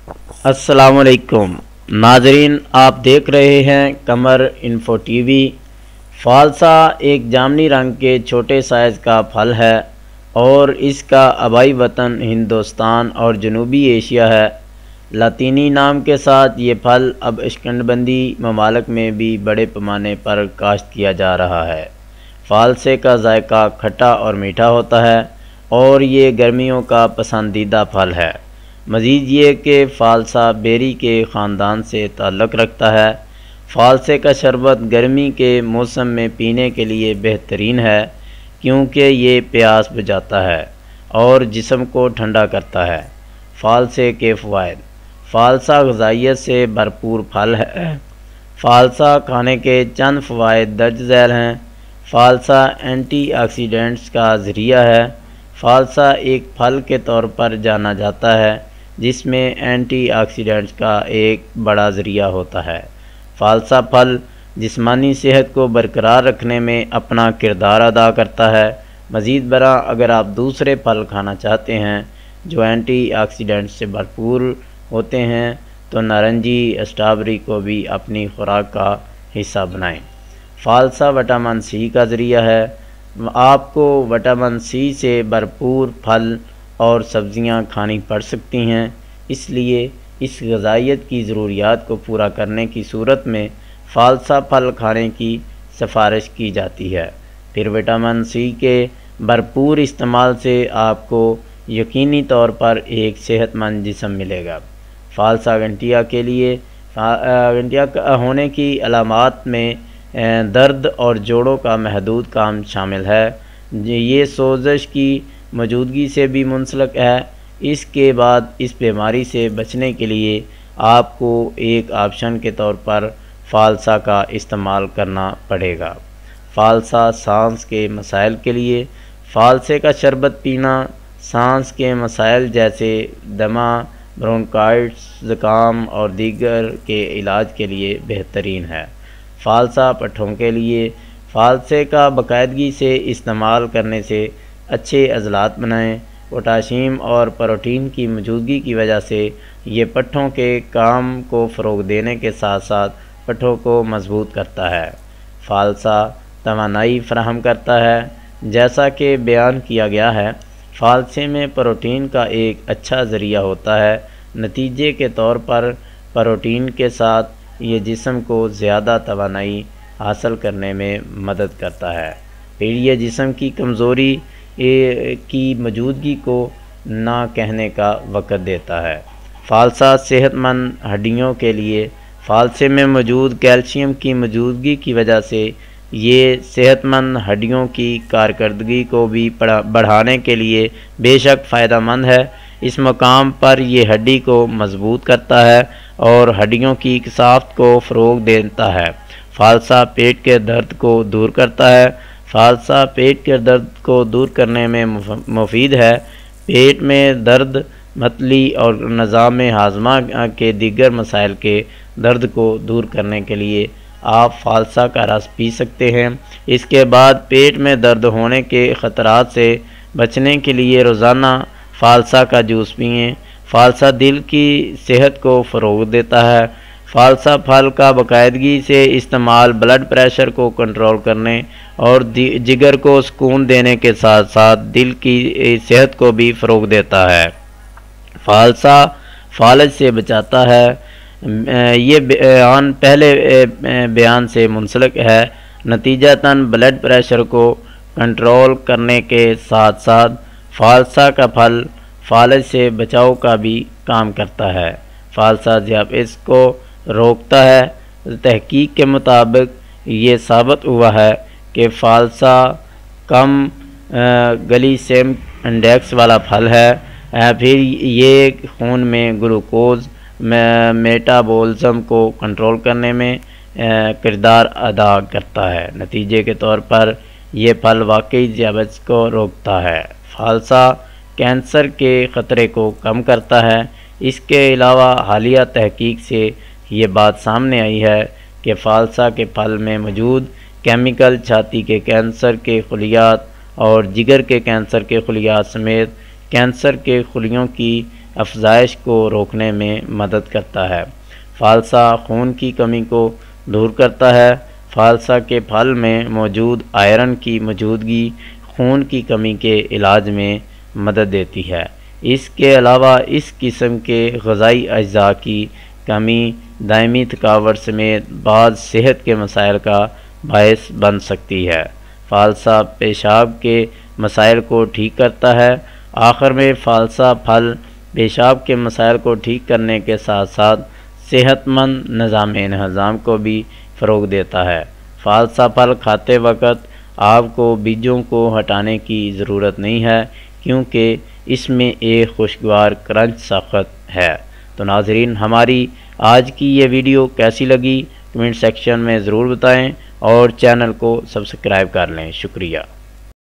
अस्सलामुअलैकुम नाजरीन, आप देख रहे हैं कमर इन्फो टीवी। फालसा एक जामनी रंग के छोटे साइज़ का फल है और इसका आबाई वतन हिंदुस्तान और जनूबी एशिया है। लातीनी नाम के साथ ये फल अब उष्णकटिबंधीय ममालिक में भी बड़े पैमाने पर काश्त किया जा रहा है। फालसे का जायका खट्टा और मीठा होता है और ये गर्मियों का पसंदीदा फल है। मज़ीद ये कि फालसा बेरी के ख़ानदान से ताल्लुक़ रखता है। फालसे का शरबत गर्मी के मौसम में पीने के लिए बेहतरीन है क्योंकि ये प्यास बुझाता है और जिस्म को ठंडा करता है। फालसे के फ़वाइद: फालसा ग़िज़ाइयत से भरपूर फल है। फालसा खाने के चंद फ़वाइद दर्ज झैल हैं। फालसा एंटीऑक्सीडेंट्स का ज़रिया है। फालसा एक फल के तौर पर जाना जाता है जिसमें एंटीऑक्सीडेंट्स का एक बड़ा ज़रिया होता है। फालसा फल जिस्मानी सेहत को बरकरार रखने में अपना किरदार अदा करता है। मज़ीद बरा अगर आप दूसरे फल खाना चाहते हैं जो एंटीऑक्सीडेंट्स से भरपूर होते हैं तो नारंगी स्ट्रॉबेरी को भी अपनी खुराक का हिस्सा बनाएं। फालसा विटामिन सी का ज़रिया है। आपको विटामिन सी से भरपूर फल और सब्ज़ियाँ खानी पड़ सकती हैं, इसलिए इस ग़िज़ाइयत की ज़रूरियात को पूरा करने की सूरत में फालसा फल खाने की सिफारिश की जाती है। फिर विटामिन सी के भरपूर इस्तेमाल से आपको यकीनी तौर पर एक सेहतमंद जिस्म मिलेगा। फालसा गठिया के लिए गठिया होने की अलामात में दर्द और जोड़ों का महदूद काम शामिल है। ये सोज़श की मौजूदगी से भी मुंसलिक है। इसके बाद इस बीमारी से बचने के लिए आपको एक ऑप्शन के तौर पर फालसा का इस्तेमाल करना पड़ेगा। फालसा सांस के मसाइल के लिए: फालसे का शरबत पीना सांस के मसाइल जैसे दमा, ब्रोंकाइटिस, ज़ुकाम और दीगर के इलाज के लिए बेहतरीन है। फालसा पट्ठों के लिए: फालसे का बाकायदगी से इस्तेमाल करने से अच्छे अज़लात बनाएं। पोटाशियम और प्रोटीन की मौजूदगी की वजह से ये पट्ठों के काम को फ़रोग़ देने के साथ साथ पट्ठों को मजबूत करता है। फालसा तवानाई फराहम करता है। जैसा कि बयान किया गया है, फालसे में प्रोटीन का एक अच्छा ज़रिया होता है। नतीजे के तौर पर प्रोटीन के साथ ये जिस्म को ज़्यादा तवानाई हासिल करने में मदद करता है। फिर ये जिस्म की कमज़ोरी की मौजूदगी को ना कहने का वक़्त देता है। फालसा सेहतमंद हड्डियों के लिए: फालसे में मौजूद कैल्शियम की मौजूदगी की वजह से ये सेहतमंद हड्डियों की कारकर्दगी को भी बढ़ाने के लिए बेशक फ़ायदेमंद है। इस मकाम पर यह हड्डी को मजबूत करता है और हड्डियों की साख्त को फ़रोग़ देता है। फालसा पेट के दर्द को दूर करता है। फालसा पेट के दर्द को दूर करने में मुफीद है। पेट में दर्द, मतली और निज़ाम हाज़मा के दीगर मसाइल के दर्द को दूर करने के लिए आप फालसा का रस पी सकते हैं। इसके बाद पेट में दर्द होने के ख़तरात से बचने के लिए रोज़ाना फालसा का जूस पिएं। फालसा दिल की सेहत को फ़रोग़ देता है। फालसा फल का बाकायदगी से इस्तेमाल ब्लड प्रेशर को कंट्रोल करने और जिगर को सुकून देने के साथ साथ दिल की सेहत को भी फ़रोग़ देता है। फालसा फालज से बचाता है। ये बयान पहले बयान से मुंसलिक है। नतीजतन ब्लड प्रेशर को कंट्रोल करने के साथ साथ फालसा का फल फालज से बचाव का भी काम करता है। फालसा ज़ियाबेतिस को रोकता है। तहकीक के मुताबिक ये साबित हुआ है कि फालसा कम ग्लाइसेमिक इंडेक्स वाला फल है। फिर ये खून में ग्लूकोज मेटाबॉलिज्म को कंट्रोल करने में किरदार अदा करता है। नतीजे के तौर पर यह फल वाकई ज़ियाबेतिस को रोकता है। फालसा कैंसर के ख़तरे को कम करता है। इसके अलावा हालिया तहकीक से ये बात सामने आई है कि फालसा के फल में मौजूद केमिकल छाती के कैंसर के खलियात और जिगर के कैंसर के खलियात समेत कैंसर के खलियों की अफजाइश को रोकने में मदद करता है। फालसा खून की कमी को दूर करता है। फालसा के फल में मौजूद आयरन की मौजूदगी खून की कमी के इलाज में मदद देती है। इसके अलावा इस किस्म के ग़िज़ाई अज्जा की कमी दायमी थकावट समेत बाज़ सेहत के मसाइल का बायस बन सकती है। फालसा पेशाब के मसाइल को ठीक करता है। आखिर में फालसा फल पेशाब के मसाइल को ठीक करने के साथ साथ सेहतमंद निज़ाम को भी फ़रोग़ देता है। फालसा फल खाते वक्त आपको बीजों को हटाने की ज़रूरत नहीं है, क्योंकि इसमें एक खुशगवार क्रंच सख्त है। तो नाज़रीन, हमारी आज की ये वीडियो कैसी लगी कमेंट सेक्शन में ज़रूर बताएं और चैनल को सब्सक्राइब कर लें। शुक्रिया।